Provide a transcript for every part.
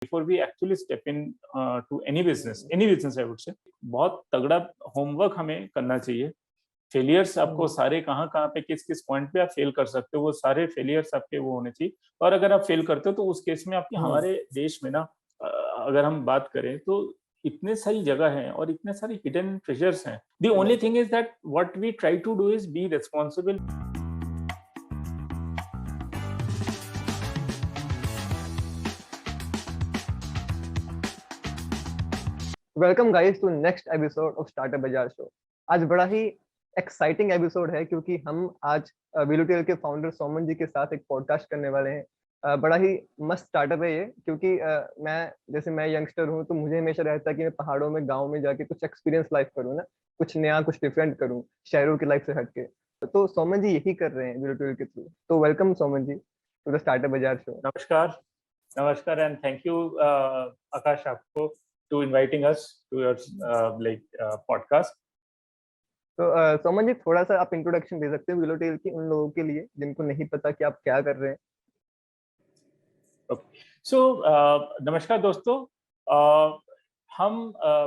Before we actually step in to any business I would say बहुत तगड़ा homework हमें करना चाहिए। फेलियर्स आपको सारे कहाँ कहाँ पे किस किस पॉइंट पे आप फेल कर सकते हो, वो सारे फेलियर्स आपके वो होने चाहिए। और अगर आप फेल करते हो तो उस केस में आपकी हमारे देश में ना अगर हम बात करें तो इतने सारी जगह हैं और इतने सारे हिडन ट्रेजर्स हैं। The only thing is that what we try to do is be responsible. Welcome guys to next episode of startup Bazaar show. आज बड़ा ही एक्साइटिंग एपिसोड है क्योंकि हम आज विलोटेल के फाउंडर सोमन जी के साथ एक पॉडकास्ट करने वाले हैं। बड़ा ही मस्त स्टार्टअप है ये क्योंकि मैं यंगस्टर हूँ तो मुझे हमेशा रहता है कि मैं पहाड़ों में गाँव में जाके कुछ एक्सपीरियंस लाइफ करूँ ना, कुछ नया कुछ डिफरेंट करूँ शहरों की लाइफ से हटके। तो सोमन जी यही कर रहे हैं विलोटेल के थ्रू। तो welcome Soman ji to the startup Bazaar show. नमस्कार एंड थैंक यू आकाश आपको to inviting us to your podcast. तो सोमन जी थोड़ा सा आप इंट्रोडक्शन दे सकते हैं विलोटेल की उन लोगों के लिए जिनको नहीं पता कि आप क्या कर रहे हैं। So नमस्कार दोस्तों,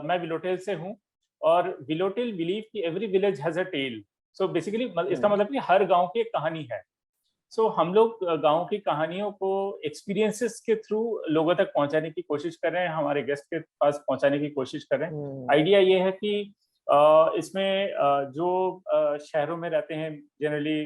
मैं विलोटेल से हूँ और विलोटेल बिलीव कि every village has a tale. So basically इसका मतलब कि हर गांव की एक कहानी है। सो हम लोग गांव की कहानियों को एक्सपीरियंसेस के थ्रू लोगों तक पहुंचाने की कोशिश कर रहे हैं, हमारे गेस्ट के पास पहुंचाने की कोशिश कर रहे हैं। आइडिया ये है कि इसमें जो शहरों में रहते हैं जनरली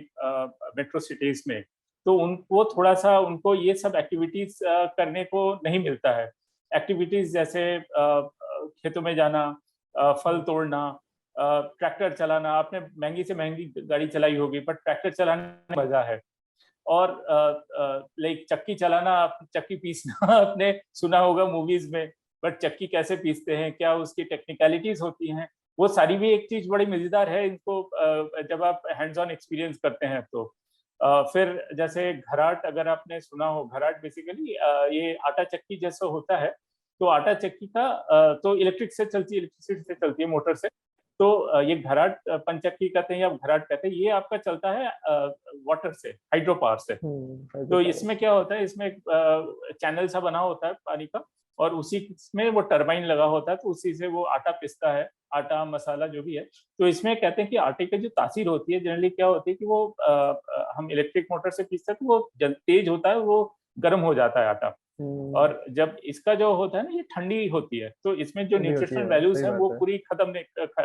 मेट्रो सिटीज में, तो उनको थोड़ा सा उनको ये सब एक्टिविटीज करने को नहीं मिलता है। एक्टिविटीज जैसे खेतों में जाना, फल तोड़ना, ट्रैक्टर चलाना। आपने महंगी से महंगी गाड़ी चलाई होगी बट ट्रैक्टर चलाने में मजा है। और लाइक चक्की चलाना, चक्की पीसना आपने सुना होगा मूवीज में, बट चक्की कैसे पीसते हैं, क्या उसकी टेक्निकलिटीज होती हैं, वो सारी भी एक चीज बड़ी मजेदार है। इनको जब आप हैंड्स ऑन एक्सपीरियंस करते हैं तो फिर जैसे घराट, अगर आपने सुना हो, घराट बेसिकली ये आटा चक्की जैसा होता है। तो आटा चक्की का तो इलेक्ट्रिसिटी से चलती है, मोटर से। तो ये घराट पंचक्की कहते हैं या घराट कहते हैं, ये आपका चलता है वाटर से, हाइड्रो पावर से। तो इसमें क्या होता है, इसमें एक चैनल सा बना होता है पानी का और उसी में वो टरबाइन लगा होता है, तो उसी से वो आटा पिसता है, आटा मसाला जो भी है। तो इसमें कहते हैं कि आटे की जो तासीर होती है जनरली क्या होती है कि वो हम इलेक्ट्रिक मोटर से पीसते हैं तो वो तेज होता है, वो गर्म हो जाता है आटा। और जब इसका जो होता है ना, ये ठंडी होती है, तो इसमें जो न्यूट्रिशनल वैल्यूज है वो पूरी खत्म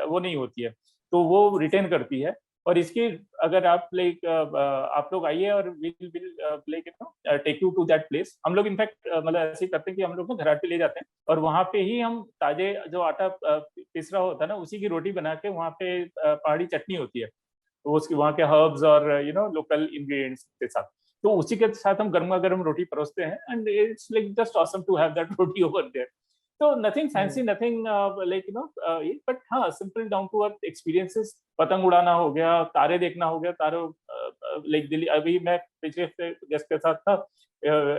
वो नहीं होती है, तो वो रिटेन करती है। और इसकी अगर आप आप लोग आइए और will take you to that place. हम लोग इनफैक्ट मतलब ऐसे ही करते हैं कि हम लोग ना घराट पे ले जाते हैं और वहां पे ही हम ताजे जो आटा पिस रहा होता है ना, उसी की रोटी बना के, वहां पे पहाड़ी चटनी होती है, तो उसकी वहाँ के हर्ब्स और लोकल इंग्रेडिएंट्स के साथ, तो उसी के साथ हम गर्मा गर्म रोटी परोसते हैं and it's like just awesome to have that roti over there. तो नथिंग फैंसी, नथिंग बट हाँ, simple down to earth experiences. पतंग उड़ाना हो गया, तारे देखना हो गया, तारों लाइक दिल्ली। अभी मैं पिछले हफ्ते गेस्ट के साथ था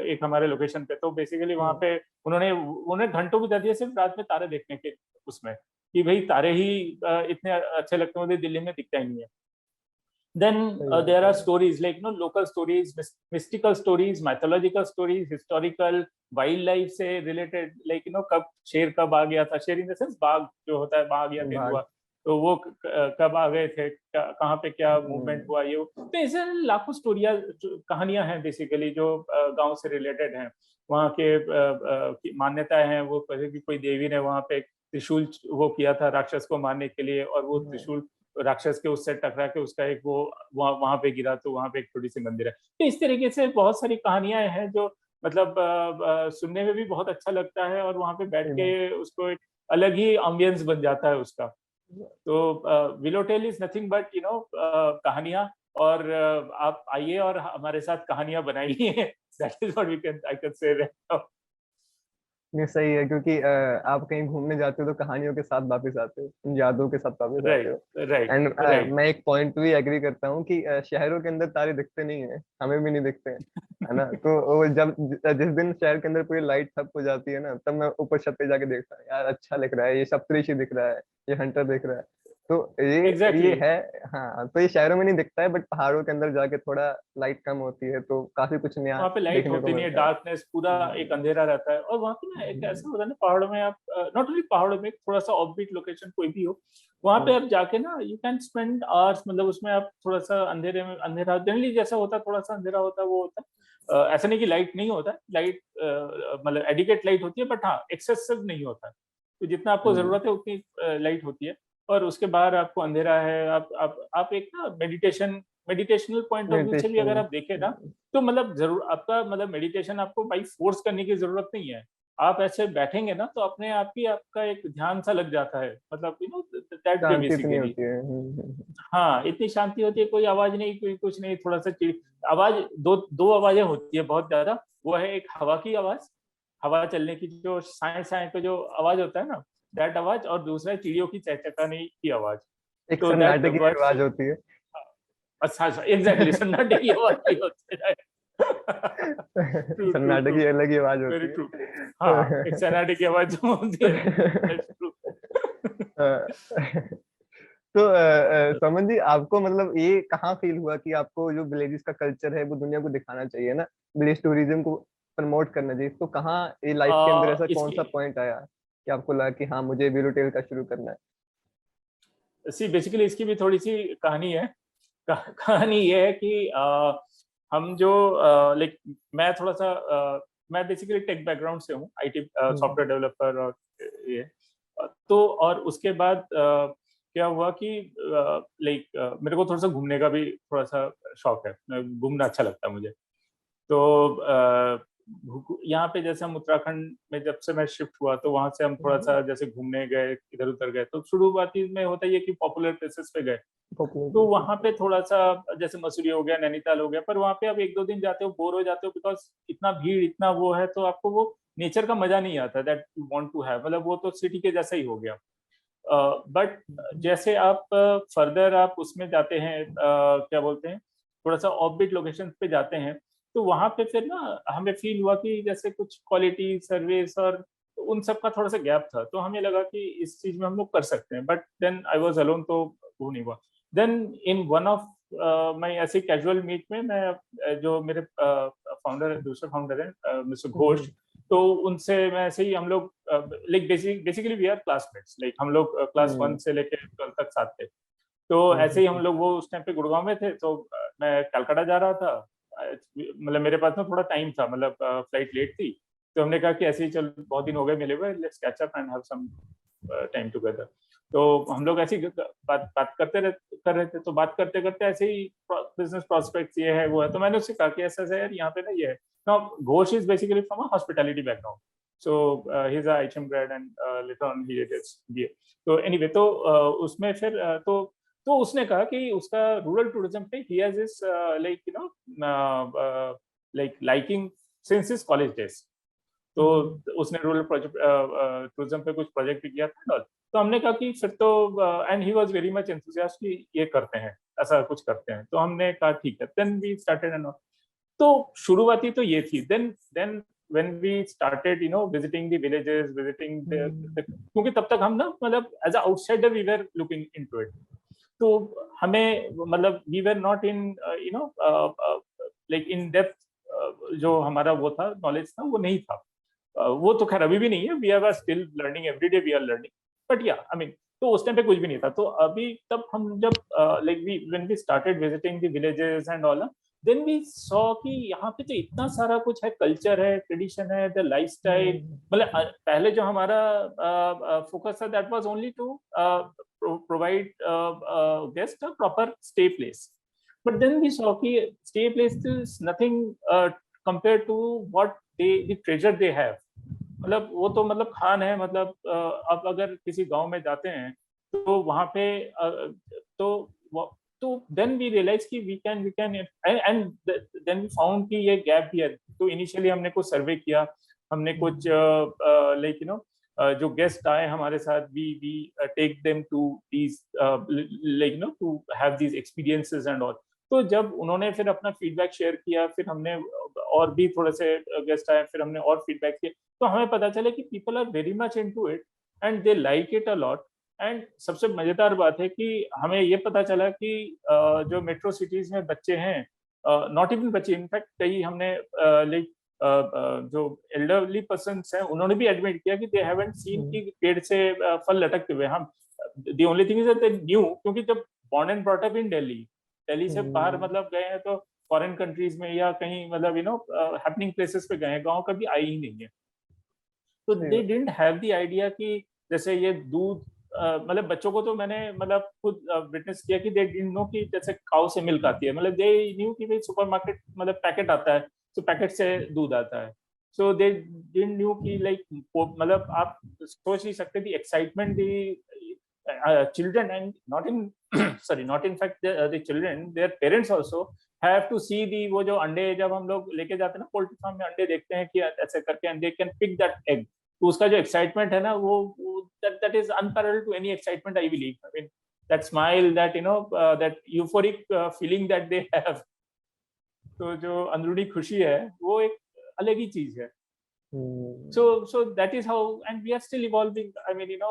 एक हमारे लोकेशन पे, तो बेसिकली वहाँ पे उन्होंने घंटों भी दे दिए सिर्फ रात में तारे देखने के, उसमें कि भाई तारे ही इतने अच्छे लगते हैं, मुझे दिल्ली में दिखता ही नहीं है। Then there are stories like local stories, mystical stories, mythological stories, historical, wildlife से related, like कब शेर कब आ गया था, शेर इन द सेंस बाघ जो होता है, बाघ या तेंदुआ, तो वो कब आ गए थे, कहाँ पे क्या मूवमेंट हुआ, ये तो ऐसे लाखों स्टोरियां कहानियां हैं बेसिकली जो गांव से रिलेटेड हैं। वहाँ के मान्यताएं हैं, वो कोई देवी ने वहाँ पे त्रिशूल वो किया था राक्षस को मारने के लिए, और वो त्रिशूल राक्षस के उससे टकरा के उसका एक वो वहां पे गिरा, तो वहां पे एक छोटी सी मंदिर है। तो इस तरीके से बहुत सारी कहानियां हैं जो मतलब सुनने में भी बहुत अच्छा लगता है, और वहां पे बैठ के उसको एक अलग ही एम्बियंस बन जाता है उसका। तो विलोटेल इज नथिंग बट कहानियां, और आप आइए और हमारे साथ कहानियां बनाइए। That is what I can say right now. नहीं सही है क्योंकि आप कहीं घूमने जाते हो तो कहानियों के साथ वापस आते हो, उन यादों के साथ वापस आते हो। एंड मैं एक पॉइंट भी एग्री करता हूँ कि शहरों के अंदर तारे दिखते नहीं है, हमें भी नहीं दिखते हैं, है ना। तो वो जब जिस दिन शहर के अंदर पूरी लाइट ठप हो जाती है ना, तब मैं ऊपर छत पे जाके देखता हूँ, यार अच्छा दिख रहा है, ये सप्तऋषि दिख रहा है, ये हंटर दिख रहा है। तो ये एग्जैक्टली ये है। हाँ, तो ये शहरों में नहीं दिखता है, बट पहाड़ों के अंदर जाके थोड़ा लाइट कम होती है तो काफी कुछ नया वहाँ पे लाइट देखने को होती नहीं है, मिलता है। डार्कनेस, पूरा एक अंधेरा रहता है। और वहाँ पे ना एक ऐसा होता है ना पहाड़ों में, आप नॉट ओनली पहाड़ों में, थोड़ा सा ऑफबीट लोकेशन कोई भी हो, वहाँ पे आप जाके ना यू कैन स्पेंड आवर्स, मतलब उसमें आप थोड़ा सा अंधेरे में, अंधेरा जनरली जैसा होता है, थोड़ा सा अंधेरा होता है, वो होता है। ऐसा नहीं कि लाइट नहीं होता, लाइट मतलब एडिकेट लाइट होती है, बट हाँ एक्सेसिव नहीं होता। तो जितना आपको जरूरत है उतनी लाइट होती है। और उसके बाहर आपको अंधेरा है। आप एक ना मेडिटेशनल पॉइंट ऑफ व्यू से भी अगर मेडिटेशन। आप देखें ना, तो मतलब जरूर आपका मतलब मेडिटेशन आपको बाई फोर्स करने की जरूरत नहीं है। आप ऐसे बैठेंगे ना तो अपने आप ही आपका एक ध्यान सा लग जाता है, मतलब यू नो दैट वे शांति इतनी बेसिकली। होती है। हाँ, इतनी शांति होती है, कोई आवाज नहीं, कोई कुछ नहीं, थोड़ा सा आवाज, दो दो आवाजें होती है बहुत ज्यादा। वो है एक हवा की आवाज, हवा चलने की जो साए साए पे जो आवाज होता है ना, दैट आवाज। और दूसरा है चिड़ियों की चहचहाने की आवाज। एक तो दैट सन्नाटे की वर्ड्स। आवाज होती है। अच्छा अच्छा, एग्जैक्टली, सन्नाटे की आवाज भी होती है। ट्रू ट्रू सन्नाटे ट्रू, की अलग ही आवाज वेरी होती है। ट्रू। हाँ, एक सन्नाटे की आवाज जो होती है, दैट्स ट्रू। तो समन जी, आपको मतलब ये कहाँ फील हुआ कि आपको जो विलेजेस का कल्चर है वो दुनिया को दिखाना चाहिए ना, विलेज टूरिज्म को प्रमोट करना चाहिए, तो कहाँ ये लाइफ के अंदर ऐसा कौन इसकी सा पॉइंट आया कि आपको लगा कि हाँ मुझे वीडियो टेल का शुरू करना है? सी बेसिकली इसकी भी थोड़ी सी कहानी है। कहानी ये है कि हम जो लाइक, मैं थोड़ा सा मैं बेसिकली टेक बैकग्राउंड से हूँ, आईटी हम्म। Software developer. और ये तो और उसके बाद क्या हुआ कि लाइक मेरे को थोड़ा सा घूमने का भी थोड़ा सा शौक है, घूमना अच्छा लगता है मुझे। तो यहाँ पे जैसे हम उत्तराखंड में जब से मैं शिफ्ट हुआ, तो वहां से हम थोड़ा सा जैसे घूमने गए, इधर उधर गए, तो शुरुआती में होता ही है कि पॉपुलर प्लेसेस पे गए। तो पॉपुलर। वहां पे थोड़ा सा जैसे मसूरी हो गया, नैनीताल हो गया, पर वहां पे आप एक दो दिन जाते हो बोर हो जाते हो, बिकॉज इतना भीड़, इतना वो है, तो आपको वो नेचर का मजा नहीं आता that you want to have, मतलब वो तो सिटी के जैसा ही हो गया। बट जैसे आप फर्दर आप उसमें जाते हैं, क्या बोलते हैं, थोड़ा सा ऑफबीट लोकेशन पे जाते हैं, तो वहां पे फिर ना हमें फील हुआ कि जैसे कुछ क्वालिटी सर्विस और उन सब का थोड़ा सा गैप था। तो हमें लगा कि इस चीज में हम लोग कर सकते हैं, but then I was alone, तो वो नहीं हुआ। देन इन वन ऑफ मैं ऐसे कैजुअल मीट में मैं जो मेरे फाउंडर, दूसरे फाउंडर है मिस्टर घोष, तो उनसे मैं ऐसे ही हम लोग like basically we are classmates, like हम लोग क्लास वन से लेके 12 तक साथ थे। तो ऐसे ही हम लोग, वो उस टाइम पे गुड़गांव में थे, तो मैं कलकत्ता जा रहा था। मतलब मेरे पास में थोड़ा टाइम था, मतलब फ्लाइट लेट थी। तो हमने कहा कि ऐसे ही चल, बहुत दिन हो गए मिले हुए, let's catch up and have some time together. तो हम लोग ऐसे ही बात बात कर रहे थे, तो बात करते करते ऐसे ही बिजनेस प्रोस्पेक्ट्स ये है वो है, तो मैंने उससे कहा कि ऐसा ऐसा यार यहाँ पे ना ये है। Now, Ghosh is basically from a hospitality background. So he's a IHM grad and later on he did his BA. तो anyway, तो उसमें फिर तो उसने कहा कि उसका रूरल टूरिज्म पे he has this like you know like liking since his college days. तो उसने रूरल प्रोजेक्ट टूरिज्म पे कुछ प्रोजेक्ट भी किया था। तो हमने कहा कि फिर तो and he was very much enthusiast कि ये करते हैं, ऐसा कुछ करते हैं। तो हमने कहा ठीक है, देन वी स्टार्टेड एंड तो शुरुआती तो ये थी। Then when we started you know visiting the villages, visiting क्योंकि तब तक हम ना मतलब as a outsider we were looking into it. तो हमें मतलब we were not in you know like in depth, जो हमारा वो था नॉलेज था वो नहीं था। वो तो खैर अभी भी नहीं है, we are still learning, every day we are learning. But yeah I mean, तो उस टाइम पे कुछ भी नहीं था। तो अभी तब हम जब like we when we started visiting the villages and all, then we saw कि यहाँ पे तो इतना सारा कुछ है, कल्चर है, ट्रेडिशन है, द लाइफस्टाइल। मतलब पहले जो हमारा फोकस था that was only to provide guest a proper stay place. But then we saw कि stay place is nothing compared to what the treasure they have। मतलब वो तो मतलब खान है, मतलब अब अगर किसी गांव में जाते हैं तो वहां पे तो तो देन वी रियलाइज कि we can and then we found कि ये गैप भी है। तो इनिशियली हमने कुछ सर्वे किया, हमने कुछ लाइक यू नो जो गेस्ट आए हमारे साथ, we take them to these like you know to have these experiences and all. तो जब उन्होंने फिर अपना फीडबैक शेयर किया, फिर हमने और भी थोड़े से गेस्ट आए, फिर हमने और फीडबैक किए, तो हमें पता चला कि people are very much into it and they like it a lot. And सबसे मजेदार बात है कि हमें ये पता चला कि जो मेट्रो सिटीज में बच्चे हैं, नॉट इवन बच्चे, इनफैक्ट कई हमने लाइक जो एल्डरली पर्सन्स हैं उन्होंने भी एडमिट किया कि दे हैवंट सीन कि पेड़ से फल लटकते हुए। हम the only thing is that they knew, क्योंकि जब born and brought up in Delhi, Delhi से बाहर मतलब गए हैं तो फॉरेन कंट्रीज में या कहीं मतलब हैपनिंग प्लेसेस पे गए हैं, गांव कभी आई ही नहीं है। तो they didn't have the idea कि जैसे ये दूध मतलब बच्चों को तो मैंने मतलब खुद विटनेस किया कि दे डिडंट नो कि जैसे काउ से मिल्क आती है, मतलब दे न्यू कि भाई सुपरमार्केट मतलब पैकेट आता है, तो पैकेट से दूध आता है। सो दे डिडंट न्यू कि लाइक मतलब आप सोच नहीं सकते the excitement the children and not in sorry not in fact the children, their parents also have to see the वो जो अंडे जब हम लोग लेके जाते हैं ना पोल्ट्री फार्म में, अंडे देखते हैं कि ऐसे करके and they can pick that egg, तो उसका जो एक्साइटमेंट है ना वो that is unparalleled to any excitement I believe. I mean that smile, that that euphoric feeling that they have, तो जो अंदरूनी खुशी है वो एक अलग ही चीज है। So that is how, and we are still evolving. I mean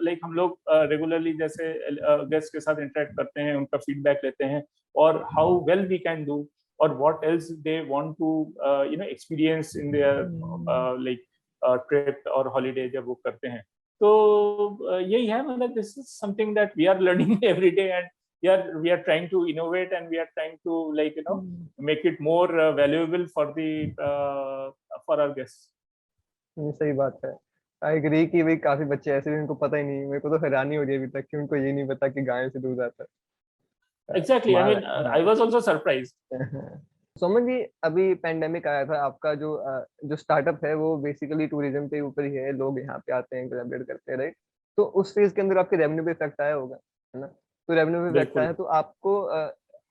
like हम लोग regularly जैसे guest के साथ interact करते हैं, उनका feedback लेते हैं और how well we can do or what else they want to experience in their like trip or holiday जब वो करते हैं। तो यही है, मतलब this is something that we are learning every day, and we are trying to innovate and we are trying to like make it more valuable for for our guests. सही बात है। आई एग्री कि भाई काफी बच्चे ऐसे भी उनको पता ही नहीं। मेरे को तो हैरानी हो रही है अभी तक कि उनको ये नहीं पता कि गाय से दूध आता है। Exactly. I mean, I was also surprised. Soman जी, अभी पेंडेमिक आया था, आपका जो स्टार्टअप है वो बेसिकली टूरिज्म के ऊपर ही है, लोग यहाँ पे आते हैं, कोलैबोरेट करते हैं, राइट? तो उस फेज के अंदर आपके रेवेन्यू पे इफेक्ट आया होगा, है ना? तो रेवेन्यू पे इफेक्ट आया तो आपको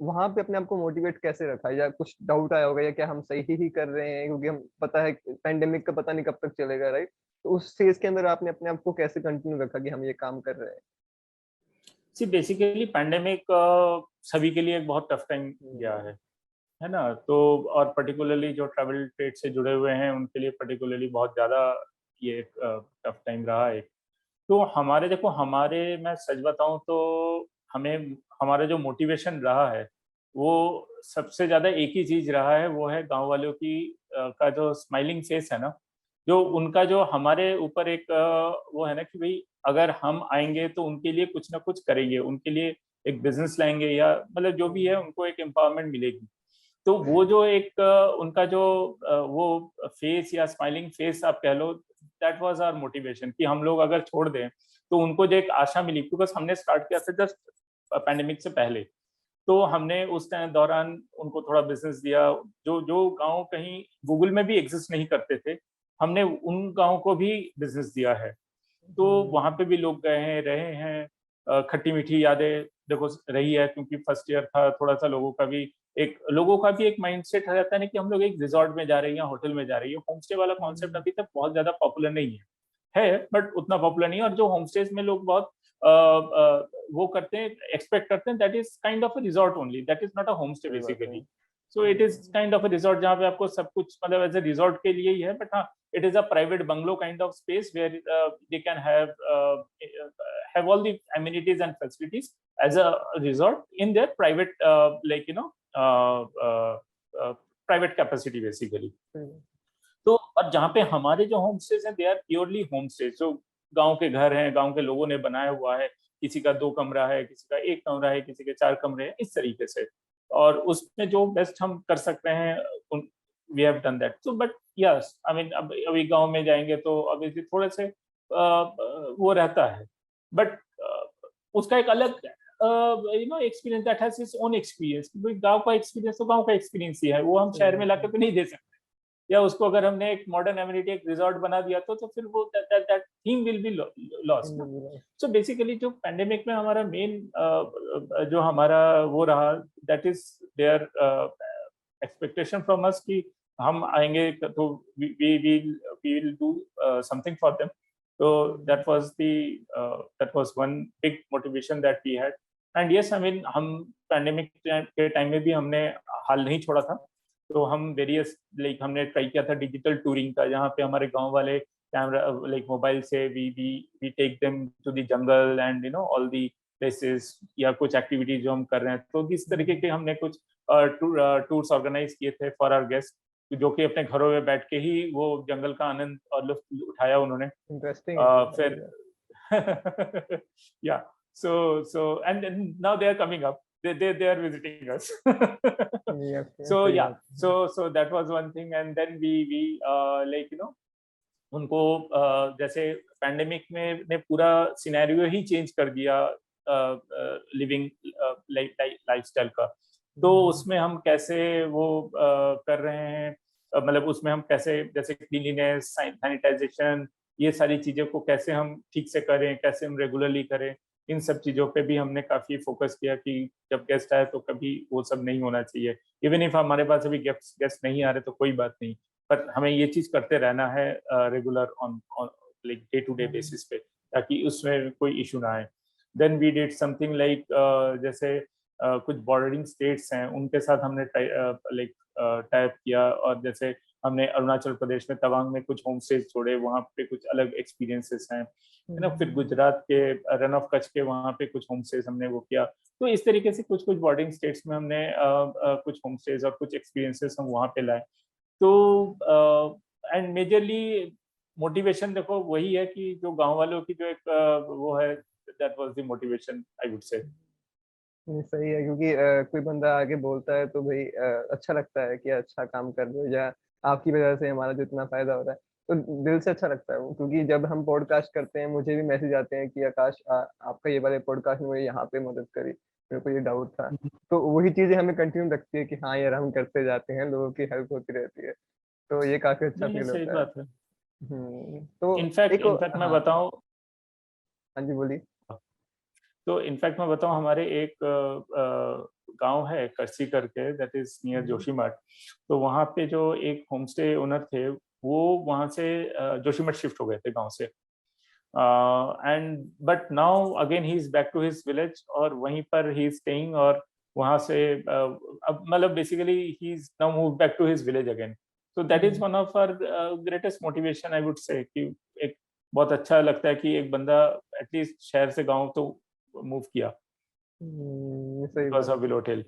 वहां पे अपने आप को मोटिवेट कैसे रखा, या कुछ डाउट आया होगा या क्या हम सही ही कर रहे हैं, क्योंकि हम पता है पेंडेमिक का पता नहीं कब तक चलेगा, राइट? तो उस फेज के अंदर आपने अपने आप को कैसे कंटिन्यू रखा कि हम ये काम कर रहे हैं? सी बेसिकली पैंडेमिक सभी के लिए एक बहुत टफ टाइम गया है ना? तो और पर्टिकुलरली जो ट्रैवल ट्रेड से जुड़े हुए हैं उनके लिए पर्टिकुलरली बहुत ज़्यादा ये टफ टाइम रहा है। तो हमारे देखो, हमारे मैं सच बताऊं तो हमें हमारा जो मोटिवेशन रहा है वो सबसे ज़्यादा एक ही चीज़ रहा है, वो है गांव वालों की का जो स्माइलिंग फेस है ना, जो उनका जो हमारे ऊपर एक वो है ना कि भाई अगर हम आएंगे तो उनके लिए कुछ ना कुछ करेंगे, उनके लिए एक बिजनेस लाएंगे या मतलब जो भी है उनको एक एम्पावरमेंट मिलेगी। तो वो जो एक उनका जो वो फेस या स्माइलिंग फेस आप कह लो, दैट वाज आवर मोटिवेशन कि हम लोग अगर छोड़ दें तो उनको जो एक आशा मिली, बिकॉज हमने स्टार्ट किया था जस्ट पैंडेमिक से पहले। तो हमने उस टाइम दौरान उनको थोड़ा बिजनेस दिया, जो जो गांव कहीं गूगल में भी एग्जिस्ट नहीं करते थे, हमने उन गांव को भी बिजनेस दिया है। तो वहां पे भी लोग गए हैं, रहे हैं, खट्टी मीठी यादें देखो रही है, क्योंकि फर्स्ट ईयर था, थोड़ा सा लोगों का भी एक माइंडसेट आ जाता है ना कि हम लोग एक रिजॉर्ट में जा रहे हैं या होटल में जा रहे हैं। होम स्टे वाला कॉन्सेप्ट अभी तक बहुत ज्यादा पॉपुलर नहीं है बट उतना पॉपुलर नहीं है। और जो होम स्टेज में लोग बहुत वो करते हैं, एक्सपेक्ट करते हैं, that is kind of a resort only, that is not a home stay basically. So it is kind of a resort जहाँ पे आपको सब कुछ मतलब एज ए रिजॉर्ट के लिए ही है, बट हाँ it is a private bungalow kind of space where they can have all the amenities and facilities as a resort in their private private capacity basically. तो और जहाँ पे हमारे जो होम स्टेज हैं, they are purely home stays, जो गांव के घर हैं, गांव के लोगों ने बनाया हुआ है, किसी का 2 कमरा है, किसी का 1 कमरा है, किसी के 4 कमरे हैं, इस तरीके से। और उसमें जो बेस्ट हम कर सकते हैं we have done that. So but yes, I mean अभी गांव में जाएंगे तो अभी थोड़े से वो रहता है, बट उसका एक अलग experience, that has his own experience. गांव का एक्सपीरियंस तो गांव का एक्सपीरियंस ही है, वो हम शहर में लाके तो नहीं दे सकते, या उसको अगर हमने एक मॉडर्न एमिनिटी एक रिजॉर्ट बना दिया तो फिर वो that theme will be lost. So basically जो पैंडेमिक में हमारा मेन जो हमारा वो रहा, that is their expectation from us कि हम आएंगे तो we will do something for them. So that was one big motivation that we had. And yes, I mean हम पैंडेमिक के टाइम में भी हमने हाल नहीं छोड़ा था। तो हम वेरियस हमने ट्राई किया था डिजिटल टूरिंग का, जहाँ पे हमारे गांव वाले कैमरा लाइक मोबाइल से we take them to the jungle and you know all the places, या कुछ एक्टिविटीज जो हम कर रहे हैं। तो इस तरीके के हमने कुछ टूर्स ऑर्गेनाइज किए थे फॉर आवर गेस्ट, जो कि अपने घरों में बैठ के ही वो जंगल का आनंद और लुत्फ उठाया उन्होंने। इंटरेस्टिंग है फिर या so and now they are coming up, they are visiting us. yes, So सही yeah, बात so that was one thing, and then we like you know उनको जैसे पैंडेमिक में ने पूरा सिनेरियो ही चेंज कर दिया लिविंग लाइफस्टाइल का। तो उसमें हम कैसे वो कर रहे हैं, मतलब उसमें हम कैसे जैसे क्लीनिनेस, सैनिटाइजेशन, ये सारी चीज़ों को कैसे हम ठीक से करें, कैसे हम रेगुलरली करें, इन सब चीज़ों पे भी हमने काफ़ी फोकस किया कि जब गेस्ट आए तो कभी वो सब नहीं होना चाहिए। इवन इफ हमारे पास अभी गेस्ट नहीं आ रहे तो कोई बात नहीं, पर हमें ये चीज़ करते रहना है regular on like day to day basis पे, ताकि उसमें कोई इशू ना आए। Then we did something like जैसे कुछ बॉर्डरिंग स्टेट्स हैं उनके साथ हमने लाइक टाइप किया, और जैसे हमने अरुणाचल प्रदेश में तवांग में कुछ होम स्टेज छोड़े, वहाँ पे कुछ अलग एक्सपीरियंसेस हैं, है ना। फिर गुजरात के रन ऑफ कच्छ के वहाँ पे कुछ होम स्टेज हमने वो किया। तो इस तरीके से कुछ कुछ बॉर्डरिंग स्टेट्स में हमने कुछ होम स्टेज और कुछ एक्सपीरियंसेस हम वहाँ पे लाए। तो एंड मेजरली मोटिवेशन देखो वही है कि जो गांव वालों की जो एक वो है, that was the motivation I would से। सही है, क्योंकि कोई बंदा आगे बोलता है तो भाई अच्छा लगता है कि अच्छा काम कर रहे हो, या आपकी वजह से हमारा जो इतना फायदा हो रहा है, तो दिल से अच्छा लगता है वो। क्योंकि जब हम पॉडकास्ट करते हैं, मुझे भी मैसेज आते हैं कि आकाश आपका ये वाले पॉडकास्ट में मुझे यहाँ पे मदद करी, मेरे को ये डाउट था। तो वही चीजें हमें कंटिन्यू रखती है कि हाँ यार हम करते जाते हैं, लोगों की हेल्प होती रहती है, तो ये काफी अच्छा नहीं, ये फील सही होता है। बात है। तो इनफैक्ट एक इनफैक्ट मैं हाँ, बताऊं, हाँ जी बोलिए। तो इनफैक्ट मैं बताऊं, हमारे एक गांव है करसी करके, दैट इज नियर जोशीमठ। तो वहाँ पे जो एक होम स्टे ओनर थे, वो वहाँ से जोशीमठ शिफ्ट हो गए थे गांव से, and but now again he is back to his village, और वहीं पर ही इज स्टेइंग, और वहाँ से अब मतलब basically he is now move back to his village again. So that is one of our greatest motivation I would say, कि एक बहुत अच्छा लगता है कि एक बंदा एटलीस्ट शहर से गांव तो मूव किया सही बिकॉज बात ऑफ विलोटेल।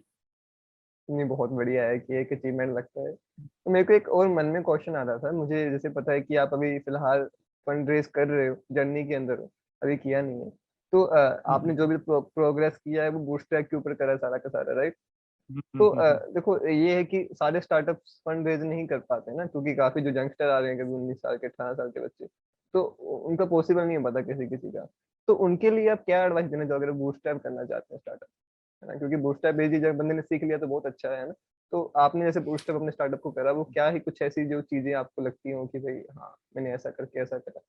नहीं, बहुत बढ़िया है कि एक अचीवमेंट लगता है। तो मेरे को एक और मन में क्वेश्चन आ रहा था, मुझे जैसे पता है कि आप अभी फिलहाल फंड रेज कर रहे हो, जर्नी के अंदर हो, अभी किया नहीं है। तो आपने जो भी प्रोग्रेस किया है वो बूटस्ट्रैप के ऊपर करा है सारा का सारा, राइट? तो देखो ये है कि सारे स्टार्टअप्स फंड रेज नहीं कर पाते ना, क्योंकि काफी जो यंगस्टर आ रहे हैं कभी 19 साल के 18 साल के बच्चे, तो उनका पॉसिबल नहीं है पता किसी किसी का। तो उनके लिए आप क्या एडवाइस देना चाहोगे अगर बूटस्ट्रैप करना चाहते हैं स्टार्टअप, है ना? क्योंकि बूटस्ट्रैप बेसिस जब बंदे ने सीख लिया तो बहुत अच्छा है ना। तो आपने जैसे बूटस्ट्रैप अपने स्टार्टअप को करा, वो क्या ही कुछ ऐसी जो चीजें आपको लगती हो कि भाई हाँ मैंने ऐसा करके ऐसा करा?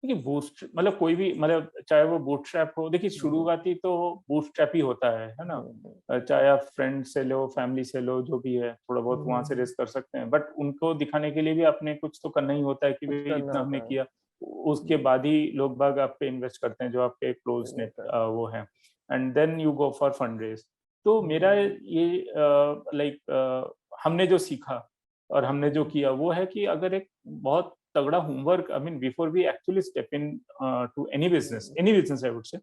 देखिए बूस्ट मतलब कोई भी, मतलब चाहे वो बूटस्ट्रैप हो, देखिए हम्म, शुरुआती तो बूटस्ट्रैप ही होता है ना। हम्म, चाहे आप फ्रेंड से लो, फैमिली से लो, जो भी है थोड़ा बहुत वहां से हम्म, रेस कर सकते हैं, बट उनको दिखाने के लिए भी आपने कुछ तो करना ही होता है कि कुछ भाई करना इतना होता हमने है। किया। उसके बाद ही लोग बाग आप पे इन्वेस्ट करते हैं, जो आपके क्लोज सही नेट होता है। वो है, and then you go for fund raise. तो मेरा हम्म, ये लाइक हमने जो सीखा और हमने जो किया वो है कि अगर एक बहुत तगड़ा homework, I mean before we actually step in to any business I would say,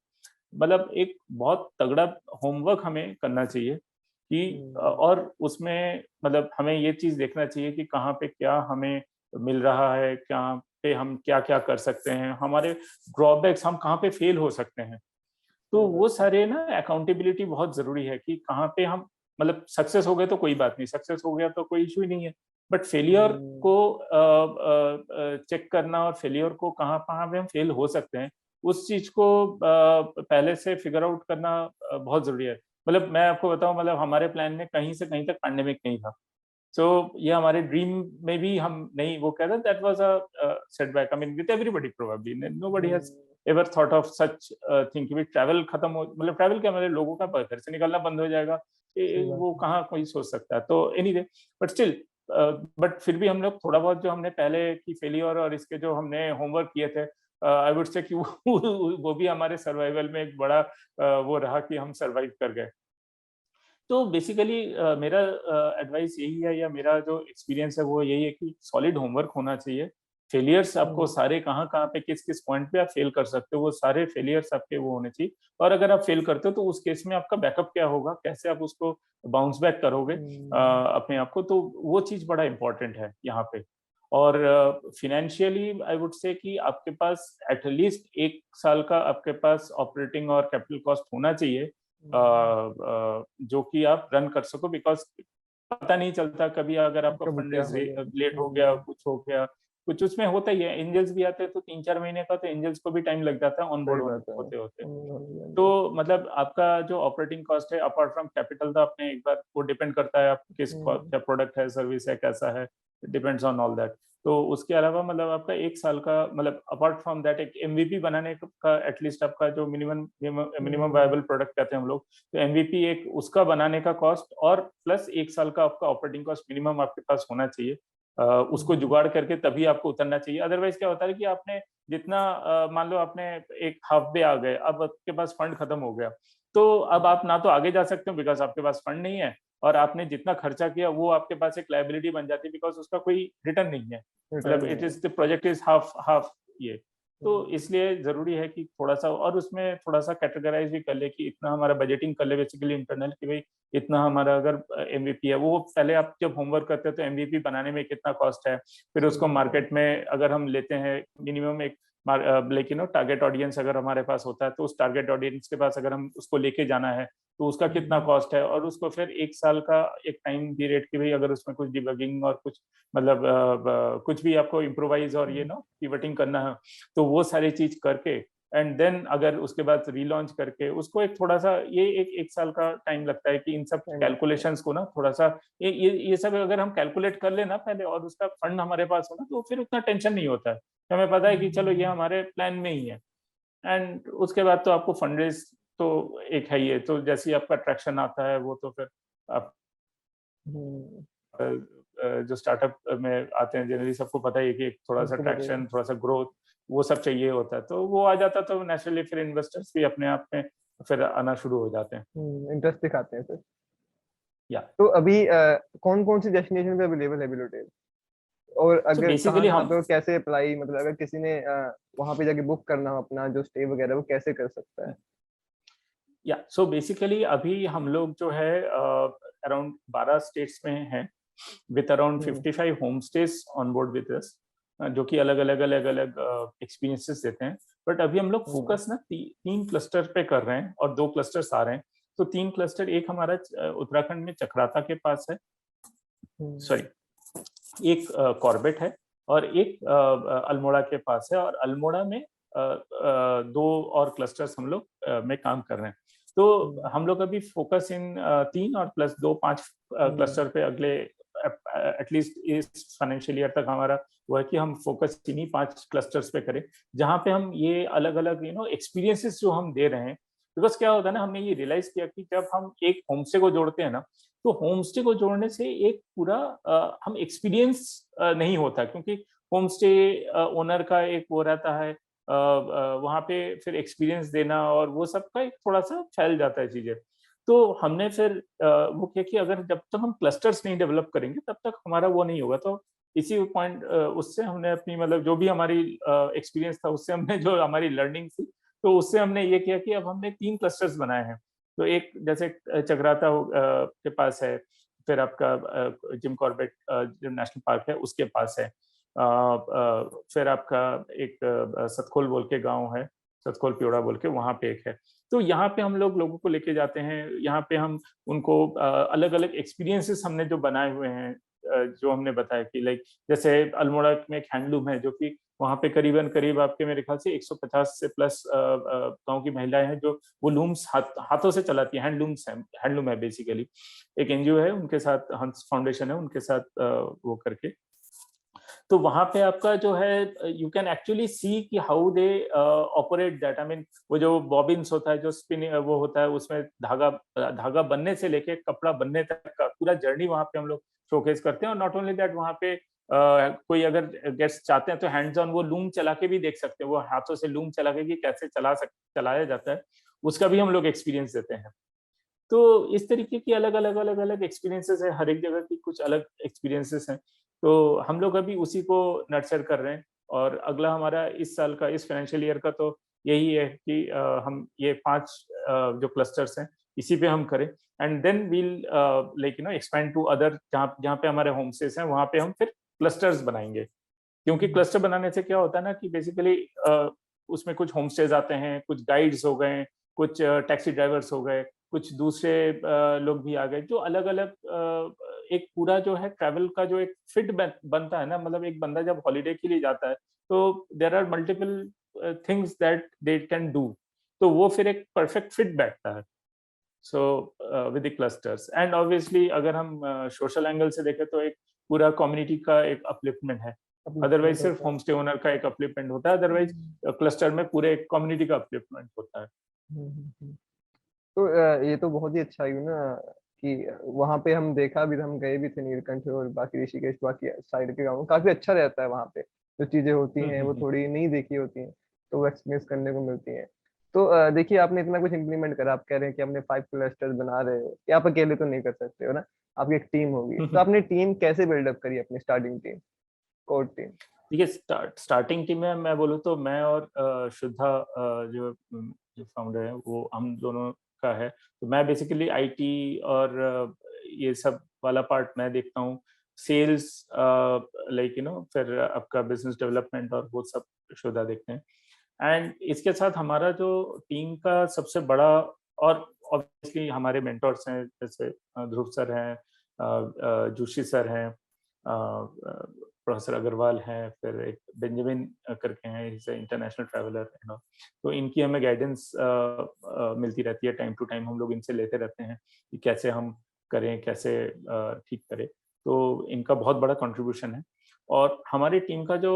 मतलब एक बहुत तगड़ा होमवर्क हमें करना चाहिए कि हम्म, और उसमें मतलब हमें ये चीज देखना चाहिए कि कहाँ पे क्या हमें मिल रहा है, कहाँ पे हम क्या क्या कर सकते हैं, हमारे ड्रॉबैक्स, हम कहाँ पे फेल हो सकते हैं। तो सही वो बात है। सारे ना अकाउंटेबिलिटी बहुत जरूरी है कि कहाँ पे हम, मतलब सक्सेस हो गए तो कोई बात नहीं, सक्सेस हो गया तो कोई इशू ही नहीं है, बट फेलियर हम्म, को चेक करना, और फेलियर को कहाँ कहाँ पे हम फेल हो सकते हैं, उस चीज को पहले से फिगर आउट करना बहुत जरूरी है। मतलब मैं आपको बताऊं, मतलब हमारे प्लान में कहीं से कहीं तक पैंडेमिक नहीं था। सो ये हमारे ड्रीम में भी हम नहीं वो कह रहे, that was a setback, I mean with everybody probably, nobody has hmm, ever thought of such thing कि ट्रैवल खत्म हो, मतलब ट्रैवल क्या, मतलब लोगों का घर से निकलना बंद हो जाएगा, सही बात वो है। कहाँ कोई सोच सकता है। तो एनीवे, बट स्टिल, बट फिर भी हम लोग थोड़ा बहुत जो हमने पहले की फेलियर और इसके जो हमने होमवर्क किए थे, आई वुड से कि वो भी हमारे सर्वाइवल में एक बड़ा वो रहा कि हम सर्वाइव कर गए। तो बेसिकली मेरा एडवाइस यही है, या मेरा जो एक्सपीरियंस है वो यही है कि सॉलिड होमवर्क होना चाहिए, फेलियर्स आपको सारे कहाँ कहाँ पे किस किस पॉइंट पे आप फेल कर सकते हो, वो सारे फेलियर्स आपके वो होने चाहिए। और अगर आप फेल करते हो तो उस केस में आपका बैकअप क्या होगा, कैसे आप उसको बाउंस बैक करोगे अपने आप को, तो वो चीज बड़ा इंपॉर्टेंट है यहाँ पे। और फिनेंशियली आई वुड से कि आपके पास एटलीस्ट 1 साल का आपके पास ऑपरेटिंग और कैपिटल कॉस्ट होना चाहिए, जो कि आप रन कर सको, बिकॉज पता नहीं चलता कभी अगर आपका कब फंड क्या हो जाए। लेट हो गया, कुछ हो गया, कुछ उसमें होता ही है। एंजल्स भी आते हैं तो 3-4 महीने का तो एंजल्स को भी टाइम लग जाता है ऑन सही बोर्ड बात है। होते होते। तो मतलब आपका जो ऑपरेटिंग कॉस्ट है अपार्ट फ्रॉम कैपिटल, तो आपने एक बार वो डिपेंड करता है आप किस क्या प्रोडक्ट है, सर्विस है, कैसा है, डिपेंड्स ऑन ऑल दैट। तो उसके अलावा मतलब आपका 1 साल का मतलब अपार्ट फ्रॉम दैट एक एमवीपी बनाने का एटलीस्ट आपका जो मिनिमम वायबल प्रोडक्ट कहते हैं हम लोग, तो एमवीपी एक उसका बनाने का कॉस्ट और प्लस 1 साल का आपका ऑपरेटिंग कॉस्ट मिनिमम आपके पास होना चाहिए। उसको जुगाड़ करके तभी आपको उतरना चाहिए। अदरवाइज क्या होता है कि आपने जितना मान लो आपने एक हाफ वे आ गए, अब आपके पास फंड खत्म हो गया, तो अब आप ना तो आगे जा सकते हो बिकॉज आपके पास फंड नहीं है, और आपने जितना खर्चा किया वो आपके पास एक लायबिलिटी बन जाती है बिकॉज उसका कोई रिटर्न नहीं है, मतलब it is the project is half half ये। तो इसलिए जरूरी है कि थोड़ा सा और उसमें थोड़ा सा कैटेगराइज भी कर ले कि इतना हमारा बजटिंग कर ले बेसिकली इंटरनल, कि भाई इतना हमारा अगर एमवीपी है, वो पहले आप जब होमवर्क करते हैं तो एमवीपी बनाने में कितना कॉस्ट है, फिर उसको मार्केट में अगर हम लेते हैं मिनिमम एक लेकिन टारगेट ऑडियंस अगर हमारे पास होता है तो उस टारगेट ऑडियंस के पास अगर हम उसको लेके जाना है तो उसका कितना कॉस्ट है, और उसको फिर 1 साल का एक टाइम पीरियड की भाई अगर उसमें कुछ डिबगिंग और कुछ मतलब कुछ भी आपको इम्प्रोवाइज और ये पिवटिंग करना है, तो वो सारी चीज करके एंड देन अगर उसके बाद रीलॉन्च करके उसको एक थोड़ा सा ये एक साल का टाइम लगता है कि इन सब कैलकुलेशंस को ना थोड़ा सा ये सब अगर हम कैलकुलेट कर लेना पहले और उसका फंड हमारे पास हो ना, तो फिर उतना टेंशन नहीं होता है। हमें पता है कि चलो ये हमारे प्लान में ही है, एंड उसके बाद तो आपको फंड रेज तो एक है ही है, तो जैसे ही आपका ट्रैक्शन आता है वो तो फिर आप जो स्टार्टअप में आते हैं जनरली सबको पता ही है कि थोड़ा सा ट्रैक्शन, थोड़ा सा ग्रोथ, वो सब चाहिए होता है, तो वो आ जाता तो नेचुरली फिर इन्वेस्टर्स भी अपने आप में फिर आना शुरू हो जाते हैं। इंटरेस्ट दिखाते हैं फिर। या तो अभी कौन कौन सी डेस्टिनेशन पे अवेलेबल है बिलोटेल, और अगर कहाँ बेसिकली कहाँ हम पे, कैसे अप्लाई, मतलब अगर किसी ने वहां पे जाके बुक करना हो अपना जो स्टे वगैरह, वो कैसे कर सकता है? या सो बेसिकली अभी हम लोग जो है अराउंड 12 स्टेट्स में हैं with around 55 home stage on board with us, जो कि अलग अलग एक्सपीरियंसेस देते हैं। बट अभी हम लोग फोकस ना 3 क्लस्टर पे कर रहे हैं और 2 क्लस्टर्स आ रहे हैं। तो 3 क्लस्टर, एक हमारा उत्तराखंड में चक्राता के पास है, सॉरी एक कॉर्बेट है, और एक अल्मोड़ा के पास है, और अल्मोड़ा में 2 और क्लस्टर्स हम लोग में काम कर रहे हैं। तो हम लोग अभी फोकस इन 3 और प्लस 2 5 क्लस्टर पे अगले एटलीस्ट इस फाइनेंशियल ईयर तक हमारा वो है कि हम फोकस इन्हीं 5 क्लस्टर्स पे करें, जहाँ पे हम ये अलग अलग एक्सपीरियंसेस जो हम दे रहे हैं। बिकॉज क्या होता है ना, हमने ये रियलाइज किया कि जब हम एक होमस्टे को जोड़ते हैं ना, तो होमस्टे को जोड़ने से एक पूरा हम एक्सपीरियंस नहीं होता, क्योंकि होमस्टे ओनर का एक वो रहता है वहाँ पे फिर एक्सपीरियंस देना और वो सब का एक थोड़ा सा फैल जाता है चीजें। तो हमने फिर वो किया कि अगर जब तक हम क्लस्टर्स नहीं डेवलप करेंगे तब तक हमारा वो नहीं होगा। तो इसी पॉइंट उससे हमने अपनी मतलब जो भी हमारी एक्सपीरियंस था उससे हमने जो हमारी लर्निंग थी, तो उससे हमने ये किया कि अब हमने 3 क्लस्टर्स बनाए हैं। तो एक जैसे चक्राता के पास है, फिर आपका जिम कॉर्बेट जो नेशनल पार्क है उसके पास है, फिर आपका एक सतखोल बोल के गांव है, सतखोल पियोड़ा बोल के, वहाँ पे एक है। तो यहाँ पे हम लोग लोगों को लेके जाते हैं, यहाँ पे हम उनको अलग अलग एक्सपीरियंसेस हमने जो बनाए हुए हैं, जो हमने बताया कि लाइक जैसे अल्मोड़ा में एक हैंडलूम है जो कि वहाँ पे करीबन करीब आपके मेरे ख्याल से 150 से प्लस गांव की महिलाएं हैं जो वो लूम्स हाथों से चलाती हैं। हैंडलूम है बेसिकली, एक एनजीओ है उनके साथ, हंस फाउंडेशन है उनके साथ वो करके। तो वहां पे आपका जो है यू कैन एक्चुअली सी कि how they operate that. I mean वो जो बॉबिन्स होता है, जो स्पिन वो होता है, उसमें धागा बनने से लेके कपड़ा बनने तक का पूरा जर्नी वहां पे हम लोग शोकेस करते हैं। और नॉट ओनली दैट, वहां पे कोई अगर गेस्ट चाहते हैं तो हैंड्स ऑन वो लूम चला के भी देख सकते हैं, वो हाथों से लूम चला के कि कैसे चलाया जाता है, उसका भी हम लोग एक्सपीरियंस देते हैं। तो इस तरीके की अलग अलग एक्सपीरियंसेस है, हर एक जगह की कुछ अलग एक्सपीरियंसेस हैं। तो हम लोग अभी उसी को नर्चर कर रहे हैं और अगला हमारा इस साल का, इस फाइनेंशियल ईयर का तो यही है कि हम ये 5 जो क्लस्टर्स हैं इसी पे हम करें, and then we'll like expand to other, जहाँ जहाँ पे हमारे होम स्टेज हैं वहाँ पे हम फिर क्लस्टर्स बनाएंगे। क्योंकि क्लस्टर बनाने से क्या होता है ना कि बेसिकली उसमें कुछ होम स्टेज आते हैं, कुछ गाइड्स हो गए, कुछ टैक्सी ड्राइवर्स हो गए, कुछ दूसरे लोग भी आ गए, जो अलग अलग एक पूरा जो है ट्रैवल का जो एक फिट बनता है ना, मतलब एक बंदा जब हॉलीडे के लिए जाता है तो there are multiple things that they can do, तो वो फिर एक परफेक्ट फिट बैठता है। So with the clusters, and obviously अगर हम सोशल एंगल से देखें तो एक पूरा कम्युनिटी का एक अपलिफ्टमेंट है। अदरवाइज सिर्फ होम स्टे ओनर का एक अपलिफ्टमेंट होता है, अदरवाइज क्लस्टर में पूरे कम्युनिटी का अपलिफ्टमेंट होता है। तो ये तो बहुत ही अच्छा ही ना कि वहाँ पे हम देखा भी, हम गए भी थे नीलकंठ और बाकी ऋषिकेश, बाकी साइड के गाँव काफी अच्छा रहता है वहाँ पे। जो चीजें होती हैं वो थोड़ी नहीं देखी होती हैं, तो वो एक्सपीरियंस करने को मिलती हैं। तो देखिए, आपने इतना कुछ इम्प्लीमेंट करा, आप कह रहे हैं कि हमने 5 क्लस्टर्स बना रहे हो, ये आप अकेले तो नहीं कर सकते हो ना, आपकी एक टीम होगी। तो आपने टीम कैसे बिल्डअप करी, अपनी स्टार्टिंग टीम, कोर टीम? देखिए, स्टार्टिंग टीम में मैं बोलूँ तो मैं और शुद्धा जो फाउंडर है वो हम दोनों का है। तो मैं बेसिकली आईटी और ये सब वाला पार्ट मैं देखता हूँ। सेल्स लाइक फिर आपका बिजनेस डेवलपमेंट और वो सब शुद्धा देखते हैं। एंड इसके साथ हमारा जो टीम का सबसे बड़ा, और ऑब्वियसली हमारे मेंटर्स हैं, जैसे ध्रुव सर हैं, जोशी सर हैं, प्रोफेसर अग्रवाल हैं, फिर एक बेंजामिन करके हैं, इज इंटरनेशनल ट्रैवलर, तो इनकी हमें गाइडेंस मिलती रहती है, टाइम टू टाइम हम लोग इनसे लेते रहते हैं कि कैसे हम करें, कैसे ठीक करें। तो इनका बहुत बड़ा कंट्रीब्यूशन है। और हमारी टीम का जो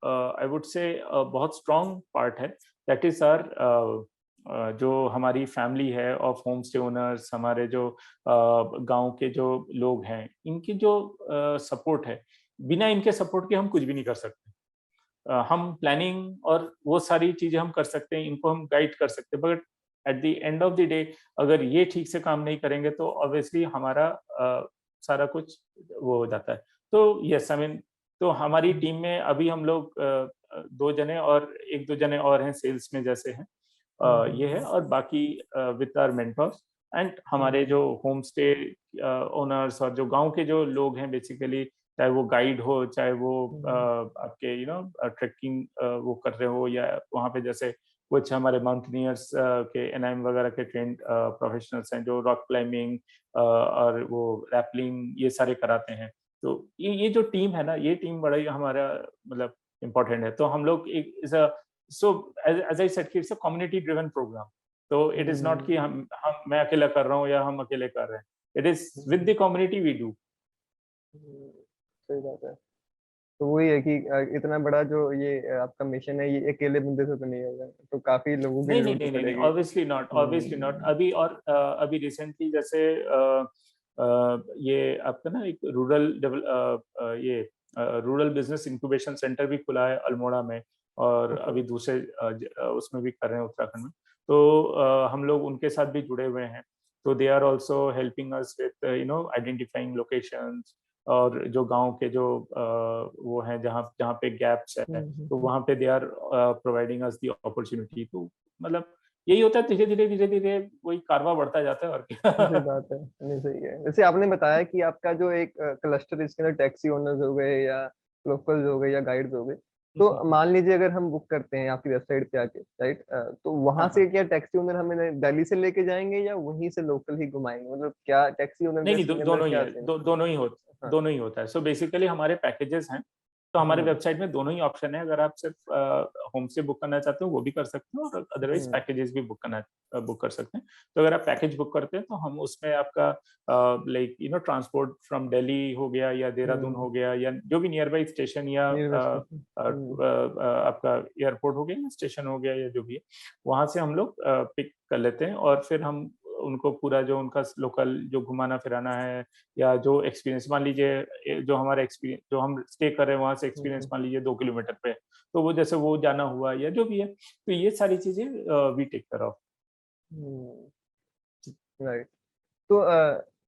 आई वुड से बहुत स्ट्रॉन्ग पार्ट है, दैट इज आर जो हमारी फैमिली है ऑफ होम स्टे ओनर्स, हमारे जो गांव के जो लोग हैं, इनकी जो सपोर्ट है, बिना इनके सपोर्ट के हम कुछ भी नहीं कर सकते। हम प्लानिंग और वो सारी चीजें हम कर सकते हैं, इनको हम गाइड कर सकते हैं, but at the end of the day अगर ये ठीक से काम नहीं करेंगे तो ऑब्वियसली हमारा सारा कुछ वो हो जाता है। तो यस, आई मीन, तो हमारी टीम में अभी हम लोग 2 जने और 1-2 जने और हैं सेल्स में जैसे हैं, ये है, और बाकी विद आवर मेंटर्स एंड हमारे जो होम स्टे ओनर्स और जो गांव के जो लोग हैं बेसिकली, चाहे वो गाइड हो, चाहे वो आपके ट्रेकिंग वो कर रहे हो, या वहाँ पे जैसे कुछ हमारे माउंटेनियर्स के एनआईएम वगैरह के ट्रेंड प्रोफेशनल्स हैं जो रॉक क्लाइंबिंग और वो रैपलिंग ये सारे कराते हैं। तो ये जो टीम है ना, ये टीम बड़ा ही हमारा मतलब इम्पोर्टेंट है। तो हम लोग एक is a so as I said कि it's a community driven program. तो इट इज नॉट कि हम मैं अकेला कर रहा हूँ या हम अकेले कर रहे हैं, it is with the community we do. सही बात है। तो वही है कि इतना बड़ा जो ये आपका मिशन है, ये अकेले बंदे से तो नहीं होगा, तो काफी लोगों की नहीं नहीं जरूरत नहीं नहीं नहीं, पड़ेगी। Obviously not, obviously not. अभी और अभी रिसेंटली जैसे ये आपका ना एक ये रूरल बिजनेस इंक्यूबेशन सेंटर भी खुला है अल्मोड़ा में, और अभी दूसरे उसमें भी कर रहे हैं उत्तराखंड में। तो हम लोग उनके साथ भी जुड़े हुए हैं। तो they are also helping us with identifying locations, और जो गांव के जो वो हैं जहाँ जहाँ पे गैप्स है, तो वहाँ पे they are providing us the opportunity. तो मतलब यही होता है, धीरे धीरे वही कारवा बढ़ता जाता है, और सही क्या। बात है, नहीं सही है। जैसे आपने बताया कि आपका जो एक क्लस्टर, इसके अंदर टैक्सी ओनर्स हो गए या लोकल्स हो गए या गाइड्स हो गए, तो मान लीजिए अगर हम बुक करते हैं आपकी वेबसाइट पे आके, राइट, तो वहां हाँ से हाँ। क्या टैक्सी ओनर हमें दिल्ली से लेके जाएंगे या वहीं से लोकल ही घुमाएंगे? मतलब क्या टैक्सी ओनर नहीं नहीं, के अंदर दोनों ही क्या है, सीन? हाँ। दोनों ही होता है। सो बेसिकली हमारे पैकेजेस हैं, तो हमारे हम्म। वेबसाइट में दोनों ही ऑप्शन है। अगर आप सिर्फ होम स्टे बुक करना चाहते हो वो भी कर सकते हो, और अदरवाइज हम्म। पैकेजेस भी बुक कर सकते हैं। तो अगर आप पैकेज बुक करते हैं तो हम उसमें आपका लाइक ट्रांसपोर्ट फ्रॉम दिल्ली हो गया, या देहरादून हम्म। हो गया, या जो भी नियर बाई स्टेशन, या नियर स्टेशन। आपका एयरपोर्ट हो गया या स्टेशन हो गया, या जो भी है, वहां से हम लोग पिक कर लेते हैं। और फिर हम उनको पूरा जो उनका लोकल जो घुमाना फिराना है, या जो एक्सपीरियंस, मान लीजिए जो हमारा एक्सपीरियंस जो हम स्टे कर रहे हैं वहां से एक्सपीरियंस मान लीजिए 2 किलोमीटर पे, तो वो जैसे वो जाना हुआ या जो भी है, तो ये सारी चीजें we take care of. Right. तो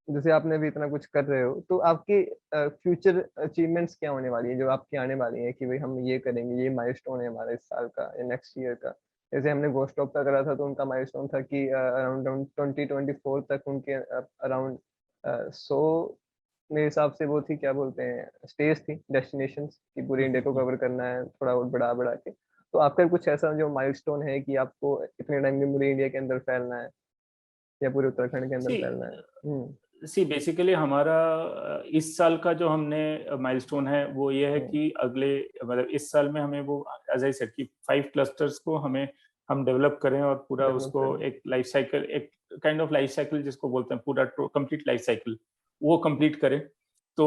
जैसे आपने अभी इतना कुछ कर रहे हो, तो आपकी फ्यूचर अचीवमेंट्स क्या होने वाली है जो आपकी आने वाली है कि भाई हम ये करेंगे, ये माइलस्टोन है हमारा इस साल का या नेक्स्ट ईयर का? जैसे हमने गोस्ट ऑफ का करा था तो उनका माइलस्टोन था कि अराउंड 2024 तक उनके अराउंड 100, मेरे हिसाब से वो थी, क्या बोलते हैं, स्टेज थी, डेस्टिनेशंस, कि पूरे इंडिया को कवर करना है थोड़ा और बढ़ा बढ़ा के। तो आपका कुछ ऐसा जो माइलस्टोन है कि आपको इतने टाइम में पूरे इंडिया के अंदर फैलना है या पूरे उत्तराखंड के अंदर सी फैलना है? सी बेसिकली हमारा इस साल का जो हमने माइलस्टोन है वो ये है हम्म, कि अगले मतलब इस साल में हमें वो एज आई सेड कि 5 क्लस्टर्स को हम डेवलप करें और पूरा डेवलप उसको करना। एक लाइफ साइकिल, एक काइंड ऑफ लाइफ साइकिल जिसको बोलते हैं, पूरा कंप्लीट लाइफ साइकिल वो कंप्लीट करें। तो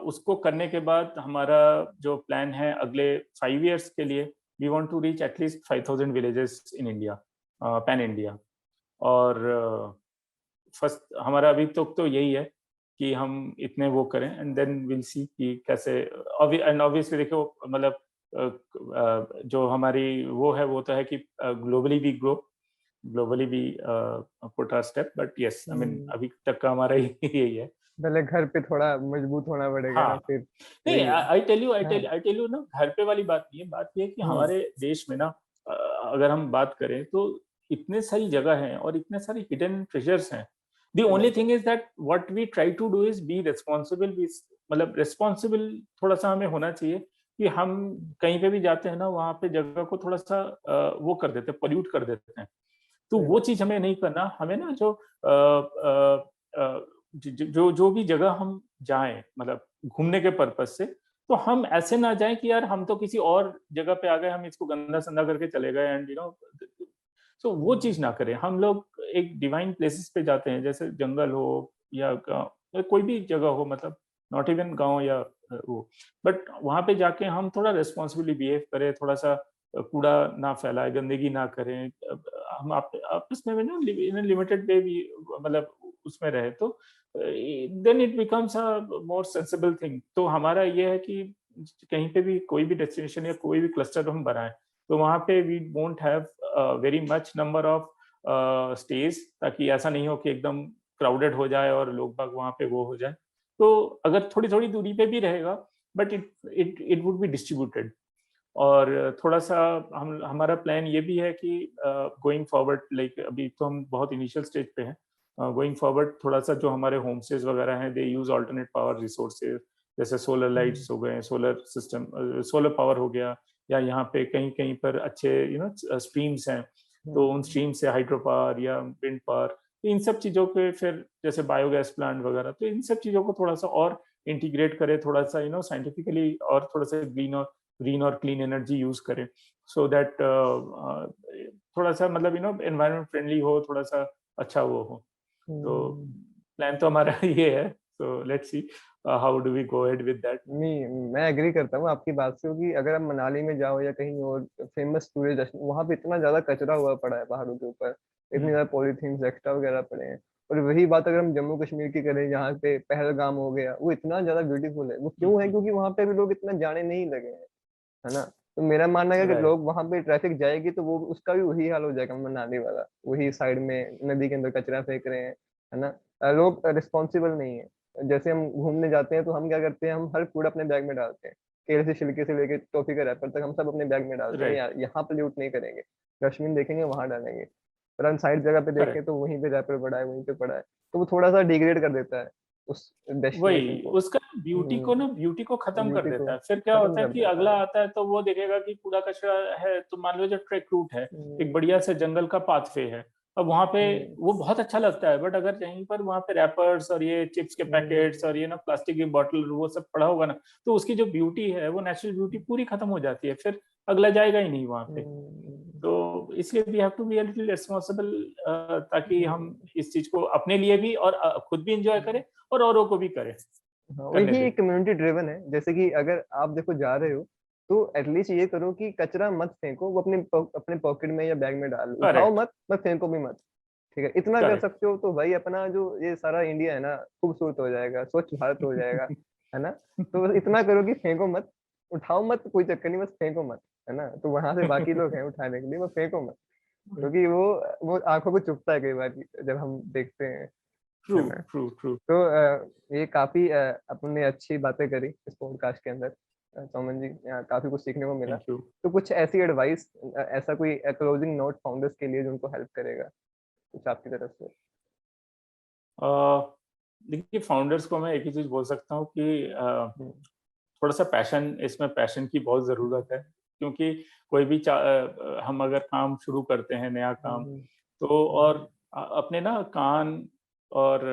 उसको करने के बाद हमारा जो प्लान है अगले 5 इयर्स के लिए, we want to reach at least 5000 villages in India, pan India. और फर्स्ट हमारा अभी तक तो यही है कि हम इतने वो करें एंड देन विल सी कि कैसे। एंड ऑब्वियसली देखो मतलब जो हमारी वो है वो तो है कि ग्लोबली भी ग्रो, ग्लोबली भी put our step, but yes I mean hmm, अभी तक का हमारा यही है। पहले घर पे थोड़ा मजबूत होना पड़ेगा, हाँ, फिर नहीं, वही। आई टेल यू, हाँ। आई टेल यू ना, घर पे वाली बात नहीं है, बात ये है कि हम्म। हमारे देश में ना अगर हम बात करें तो इतने सारी जगह हैं और इतने सारे हिडन ट्रेजर्स हैं। द ओनली बिल्कुल। Thing is that what we try to do is be responsible, मतलब रिस्पॉन्सिबल थोड़ा सा हमें होना चाहिए कि हम कहीं पे भी जाते हैं ना वहाँ पे जगह को थोड़ा सा वो कर देते हैं, पोल्यूट कर देते हैं। तो सही वो बात। चीज हमें नहीं करना। हमें ना जो अ, अ, अ, जो भी जगह हम जाएं मतलब घूमने के पर्पज से, तो हम ऐसे ना जाएं कि यार हम तो किसी और जगह पे आ गए, हम इसको गंदा संदा करके चले गए एंड सो वो चीज हम्म, ना करें। हम लोग एक डिवाइन प्लेसेस पे जाते हैं, जैसे जंगल हो या गाँव या कोई भी जगह हो, मतलब नॉट इवन गाँव या वो, बट वहां पे जाके हम थोड़ा रेस्पॉन्सिबली बिहेव करें, थोड़ा सा कूड़ा ना फैलाए, गंदगी ना करें, हम आपस में ना इन लिमिटेड वे भी मतलब उसमें रहे, तो then it becomes a more sensible thing. तो हमारा ये है कि कहीं पे भी कोई भी डेस्टिनेशन या कोई भी क्लस्टर हम बनाएं तो वहां पे we won't have very much number of stays, ताकि ऐसा नहीं हो कि एकदम क्राउडेड हो जाए और लोग बाग वहां पे वो हो जाए। तो अगर थोड़ी थोड़ी दूरी पे भी रहेगा, but it would be distributed. और थोड़ा सा हम हमारा प्लान ये भी है कि गोइंग फॉरवर्ड, लाइक अभी तो हम बहुत इनिशियल स्टेज पे हैं, गोइंग फॉरवर्ड थोड़ा सा जो हमारे होम स्टेज वगैरह हैं दे यूज अल्टरनेट पावर रिसोर्सेज, जैसे सोलर हम्म, लाइट्स हो गए, सोलर सिस्टम, सोलर पावर हो गया, या यहाँ पे कहीं कहीं पर अच्छे स्ट्रीम्स हैं, तो उन हम्म, स्ट्रीम से हाइड्रो पावर या विंड पावर, इन सब चीज़ों पे फिर जैसे बायोगैस प्लांट वगैरह, तो इन सब चीज़ों को थोड़ा सा और इंटीग्रेट करें, थोड़ा सा साइंटिफिकली, और थोड़ा सा ग्रीन और क्लीन एनर्जी यूज करें, सो दैट थोड़ा सा मतलब एनवायरमेंट फ्रेंडली हो, थोड़ा सा अच्छा वो हो। तो हम्म। प्लान तो हमारा ये है, so let's see how do we go ahead with that. नहीं, मैं एग्री करता हूँ आपकी बात से, क्योंकि अगर आप मनाली में जाओ या कहीं और फेमस टूरिस्ट डेस्टिनेशन, वहाँ पे इतना ज्यादा कचरा हुआ पड़ा है पहाड़ों के ऊपर, इतनी ज्यादा पॉलीथीन एक्स्ट्रा वगैरह पड़े हैं। और वही बात अगर हम जम्मू कश्मीर की करें, जहाँ पे पहलगाम हो गया, वो इतना ज्यादा ब्यूटीफुल है। वो क्यों है? क्योंकि वहाँ पे भी लोग इतना जाने नहीं लगे हैं, है ना? तो मेरा मानना है कि राइट, लोग वहां पे ट्रैफिक जाएगी तो वो उसका भी वही हाल हो जाएगा मनाली वाला, वही साइड में नदी के अंदर कचरा फेंक रहे हैं, है ना? लोग रिस्पॉन्सिबल नहीं है। जैसे हम घूमने जाते हैं तो हम क्या करते हैं, हम हर कूड़ा अपने बैग में डालते हैं, केले से छिलके से लेके टॉफी का रैपर तक हम सब अपने बैग में डालते हैं। राइट, यार यहाँ पोल्यूट नहीं करेंगे, डस्टबिन देखेंगे वहां डालेंगे। पर हम साइड जगह पे देखें करेक्ट। तो वहीं पे रैपर पड़ा है, वहीं पे पड़ा है, तो वो थोड़ा सा डिग्रेड कर देता है उस डेस्टिनेशन वही को। उसका ब्यूटी को खत्म कर ब्यूटी को देता है। फिर क्या खत्म होता है कर कि देता अगला है। आता है तो वो देखेगा कि कूड़ा कचरा है, तो मान लो जो ट्रैक रूट है, एक हम्म, बढ़िया से जंगल का पाथवे है, अब वहां पे हम्म, वो बहुत अच्छा लगता है, बट अगर कहीं पर वहां पे रैपर्स और ये चिप्स के पैकेट्स हम्म, और ये ना प्लास्टिक की बॉटल वो सब पड़ा होगा ना, तो उसकी जो ब्यूटी है वो नेचुरल ब्यूटी पूरी खत्म हो जाती है, फिर अगला जाएगा ही नहीं वहां पे। हम्म, तो इसलिए we have to be a little responsible, ताकि हम हम्म, इस चीज को अपने लिए भी और खुद भी इंजॉय करें और औरों को भी करें, हाँ, करने वही दें। एक कम्युनिटी ड्रिवन है। जैसे कि अगर आप देखो जा रहे हो, तो एटलीस्ट ये करो कि कचरा मत फेंको, वो अपने पॉकेट में या बैग में डालो, उठाओ करेक्ट, मत, पर फेंको भी मत। ठीक है, इतना कर करेक्ट। सकते हो तो भाई अपना जो ये सारा इंडिया है ना, खूबसूरत हो जाएगा, स्वच्छ भारत हो जाएगा, है ना? तो बस इतना करो कि फेंको मत, उठाओ मत, कोई चक्कर नहीं, बस फेंको मत, है ना? तो वहां से बाकी लोग हैं उठाने के लिए, वो फेंको मत। क्योंकि वो आंखों को चुभता है कई बार जब हम देखते हैं। ट्रू है ना? True true. तो ये काफी अपने अच्छी बातें करी इस पॉडकास्ट के अंदर। सोमन जी, काफी कुछ सीखने को मिला। Thank you. तो कुछ ऐसी एडवाइस, ऐसा कोई क्लोजिंग नोट फाउंडर्स के लिए जो उनको हेल्प करेगा, कुछ आपकी तरफ से? देखिए, फाउंडर्स को मैं एक ही चीज बोल सकता हूँ कि हम्म, थोड़ा सा पैशन, इसमें पैशन की बहुत ज़रूरत है, क्योंकि कोई भी हम अगर काम शुरू करते हैं, नया काम, हम्म, तो हम्म, और अपने ना कान और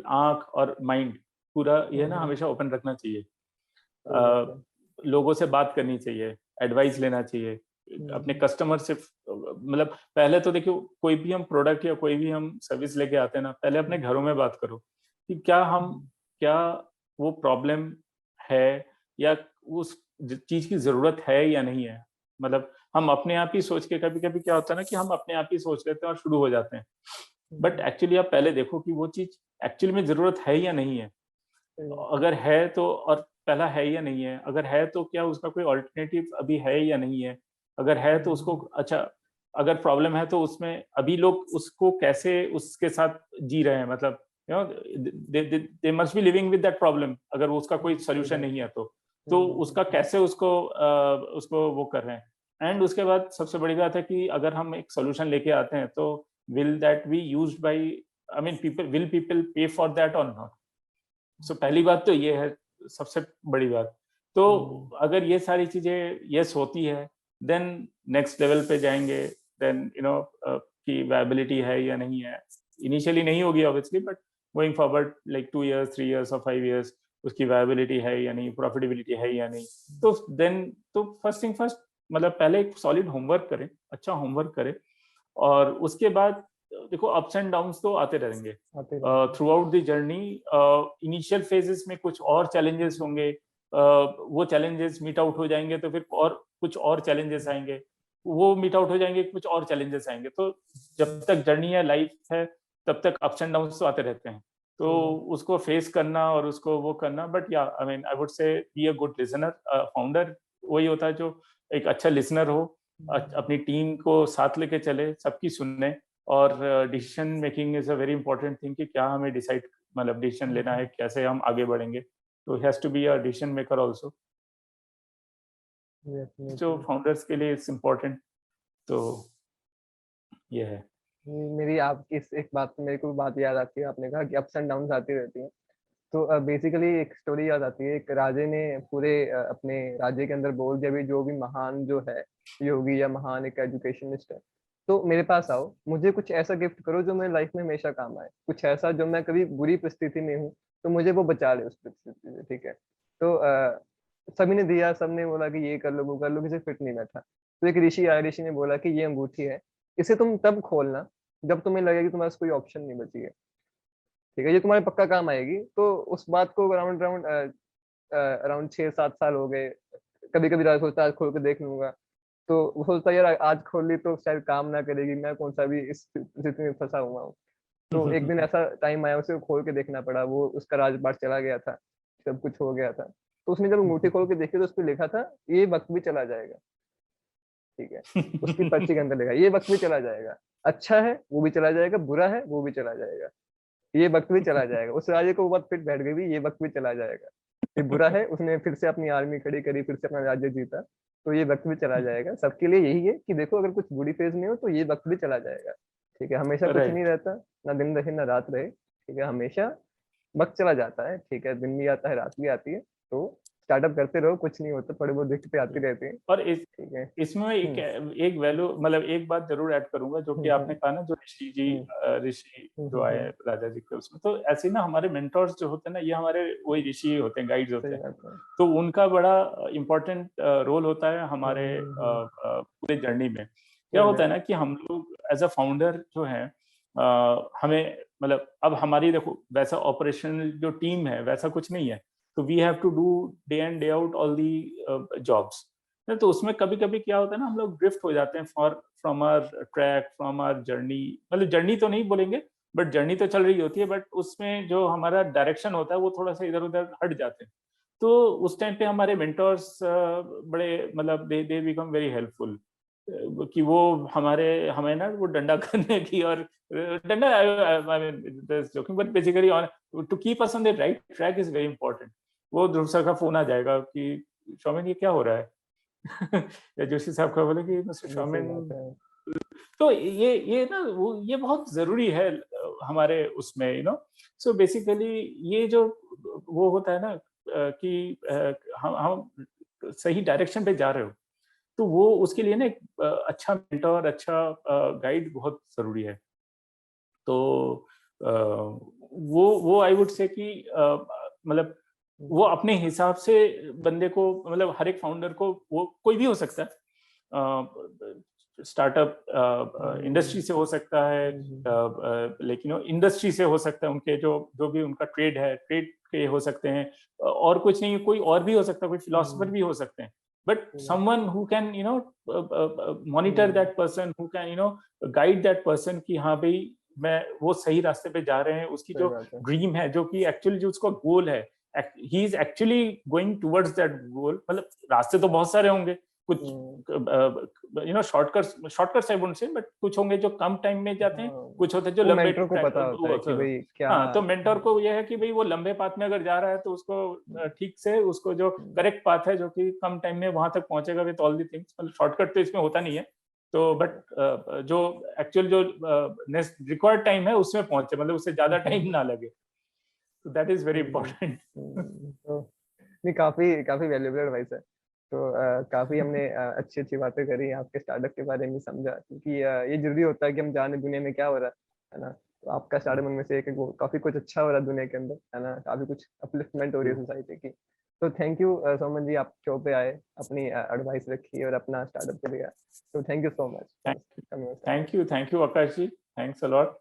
आँख और माइंड पूरा ये ना हम्म, हमेशा ओपन रखना चाहिए। सही बात है। लोगों से बात करनी चाहिए, एडवाइस लेना चाहिए, अपने हम्म, कस्टमर से मतलब पहले तो देखिए, कोई भी हम प्रोडक्ट या कोई भी हम सर्विस लेके आते हैं ना, पहले अपने घरों में बात करो कि क्या वो प्रॉब्लम है, या उस चीज की जरूरत है या नहीं है। मतलब हम अपने आप ही सोच के, कभी कभी क्या होता है ना कि हम अपने आप ही सोच लेते हैं और शुरू हो जाते हैं, बट हम्म, एक्चुअली आप पहले देखो कि वो चीज एक्चुअली में जरूरत है या नहीं है। सही बात है। अगर है तो, और पहला है या नहीं है, अगर है तो क्या उसका कोई ऑल्टरनेटिव अभी है या नहीं है, अगर है तो उसको, हम्म, अच्छा, अगर प्रॉब्लम है तो उसमें अभी लोग उसको कैसे उसके साथ जी रहे हैं, मतलब you know they must be living with that problem, अगर वो उसका कोई सही सोल्यूशन बात नहीं है। है तो उसका हम्म, कैसे उसको वो कर रहे हैं। एंड उसके बाद सबसे बड़ी बात है कि अगर हम एक सोल्यूशन लेके आते हैं तो will that be used by, I mean people पे फॉर दैट और नॉट। सो पहली बात तो ये है, सबसे बड़ी बात। तो हम्म, अगर ये सारी चीजें यस होती है, देन नेक्स्ट लेवल पे जाएंगे, देन कि वायबिलिटी है या नहीं है। इनिशियली नहीं होगी obviously, but going forward like 2 years, 3 years और 5 इयर्स, उसकी वायबिलिटी है या नहीं, प्रॉफिटेबिलिटी है या नहीं। तो देन, तो फर्स्ट थिंग फर्स्ट, मतलब पहले एक सॉलिड होमवर्क करें, अच्छा होमवर्क करें, और उसके बाद देखो, अप्स एंड डाउन्स तो आते रहेंगे आते रहते हैं। Through out the journey. Initial phases में कुछ और चैलेंजेस होंगे, वो चैलेंजेस मीट आउट हो जाएंगे तो फिर और कुछ और चैलेंजेस आएंगे, वो मीट आउट हो जाएंगे, कुछ और चैलेंजेस आएंगे। तो जब तक जर्नी है, लाइफ है, तब तक अप्स एंड डाउन्स तो आते रहते हैं। तो सही बात। उसको फेस करना और उसको वो करना, but yeah I mean I would से be a good listener. Founder वही होता है जो एक अच्छा लिसनर हो, अपनी टीम को साथ लेके चले, सबकी सुने, और decision making is a very important thing, कि क्या हमें डिसाइड, मतलब डिसीजन लेना है, कैसे हम आगे बढ़ेंगे। तो has to be a decision maker also, जो डेफिनेटली। फाउंडर्स के लिए इट्स इम्पोर्टेंट। तो ये है। मेरी आपकी इस एक बात, मेरे को बात याद आती है, आपने कहा कि अप्स एंड डाउन्स आती रहती हैं। तो बेसिकली एक स्टोरी याद आती है। एक राजे ने पूरे अपने राज्य के अंदर बोल दिया, भी जो भी महान जो है योगी या महान एक एजुकेशनिस्ट है, तो मेरे पास आओ, मुझे कुछ ऐसा गिफ्ट करो जो मेरी लाइफ में हमेशा काम आए, कुछ ऐसा जो मैं कभी बुरी परिस्थिति में हूँ तो मुझे वो बचा ले उस परिस्थिति से, ठीक है? तो सभी ने दिया, सबने बोला कि ये कर लो वो कर लो, किसी फिट नहीं बैठा। तो एक ऋषि आया, ऋषि ने बोला कि ये अंगूठी है, इसे तुम तब खोलना जब तुम्हें लगेगा कि तुम्हारे पास कोई ऑप्शन नहीं बची है, ठीक है, ये तुम्हारे पक्का काम आएगी। तो उस बात को अराउंड अराउंड अराउंड 6-7 साल हो गए। कभी कभी रात सोचता है, आज खोल के देख लूंगा, तो वो सोचता है यार आज खोल ली तो शायद काम ना करेगी, मैं कौन सा भी इस स्थिति में फंसा हुआ हूँ। तो एक दिन ऐसा टाइम आया, उसे खोल के देखना पड़ा, वो उसका राजपाट चला गया था, सब कुछ हो गया था। तो उसने जब अंगूठी खोल के देखी तो उस पर लिखा था, ये वक्त भी चला जाएगा, ठीक है? उसकी पर्ची के अंदर लिखा है, ये वक्त भी चला जाएगा, अच्छा है वो भी चला जाएगा, बुरा है वो भी चला जाएगा, ये वक्त भी चला जाएगा। उस राजे को वो बात फिट बैठ गई भी, ये वक्त भी चला जाएगा। ये बुरा है, उसने फिर से अपनी आर्मी खड़ी करी, फिर से अपना राज्य जीता, तो ये वक्त भी चला जाएगा। सबके लिए यही है कि देखो, अगर कुछ बुरी फेज में हो तो ये वक्त भी चला जाएगा, ठीक है? हमेशा कुछ नहीं राइट। रहता, ना दिन रहे ना रात रहे, ठीक है? हमेशा वक्त चला जाता है, ठीक है? दिन भी आता है, रात भी आती है। तो स्टार्टअप करते रहो, कुछ नहीं होता, थोड़ी बहुत दिक्कतें आती रहती हैं, और ठीक है? इसमें एक हम्म, एक वैल्यू, मतलब एक बात जरूर ऐड करूंगा, जो कि हम्म, आपने कहा ना, जो हम्म, ऋषि हम्म, जो आए राजा जी के उसमें, तो ऐसे ना हमारे मेंटोर्स जो होते हैं ना, ये हमारे वही ऋषि होते हैं, गाइड्स होते सही हैं। बात है। तो उनका बड़ा इम्पोर्टेंट रोल होता है हमारे हम्म, पूरे जर्नी में। क्या सही होता है बात। ना कि हम लोग एज अ फाउंडर जो है, हमें मतलब अब हमारी देखो, वैसा ऑपरेशनल जो टीम है वैसा कुछ नहीं है, तो we have to do day and day out all the jobs. तो उसमें कभी कभी क्या होता है ना, हम लोग ड्रिफ्ट हो जाते हैं for from our track, from our journey. मतलब जर्नी तो नहीं बोलेंगे, बट जर्नी तो चल रही होती है, बट उसमें जो हमारा डायरेक्शन होता है वो थोड़ा सा इधर उधर हट जाते हैं। तो उस टाइम पे हमारे मेंटर्स बड़े, मतलब दे बिकम वेरी हेल्पफुल। कि वो हमें ना वो डंडा करने की, और डंडा, I mean joking, but basically on to keep us on the right track is very important. वो ध्रुव सर का फोन आ जाएगा कि सौमेन ये क्या हो रहा है या जोशी साहब का बोले कि मिस्टर सौमेन। तो ये ना वो ये बहुत जरूरी है हमारे उसमें, यू नो। सो बेसिकली ये जो वो होता है ना कि हम सही डायरेक्शन पे जा रहे हो, तो वो उसके लिए ना एक अच्छा मेंटर, अच्छा गाइड बहुत जरूरी है। तो वो आई वुड से कि मतलब वो अपने हिसाब से बंदे को, मतलब हर एक फाउंडर को, वो कोई भी हो सकता है, स्टार्टअप इंडस्ट्री से हो सकता है, लेकिन इंडस्ट्री से हो सकता है, उनके जो जो भी उनका ट्रेड है, ट्रेड के हो सकते हैं, और कुछ नहीं, कोई और भी हो सकता है, कोई फिलोसफर भी हो सकते हैं, but someone who can, you know, monitor that person, who can, you know, guide that person कि हाँ भाई मैं वो सही रास्ते पे जा रहे हैं, उसकी जो ड्रीम है, जो कि एक्चुअली जो उसका गोल है, he is actually going towards that goal. मतलब रास्ते तो बहुत सारे होंगे, कुछ you know shortcuts I wouldn't say, but कुछ होंगे जो कम टाइम में जाते हैं, कुछ होते हैं जो लंबे को पता होता है कि भाई क्या। हाँ, तो मेंटर को यह है कि भाई वो लंबे पाथ में अगर जा रहा है तो उसको ठीक से, उसको जो करेक्ट पाथ है जो कि कम टाइम में वहां तक पहुंचेगा विद ऑल दी थिंग्स। मतलब शॉर्टकट तो इसमें होता नहीं है, तो बट जो एक्चुअल जो रिक्वायर्ड टाइम है उसमें पहुंचे, मतलब उससे ज्यादा टाइम ना लगे। तो दैट इज वेरी इंपॉर्टेंट। नहीं, काफी काफी वैल्यूएबल एडवाइस है। तो काफी हमने अच्छी अच्छी बातें करी, आपके स्टार्टअप के बारे में समझा, क्योंकि ये जरूरी होता है कि हम जाने दुनिया में क्या हो रहा है ना। तो आपका स्टार्टअप उनमें से एक है, वो काफी कुछ अच्छा हो रहा है दुनिया के अंदर, है ना, काफी कुछ अपलिफ्टमेंट हो रही है सोसाइटी की। तो थैंक यू सोमन जी, आप शो पे आए, अपनी एडवाइस रखी और अपना स्टार्टअप के लिए। तो thank you so much. Thank you Aakash ji, thanks a lot.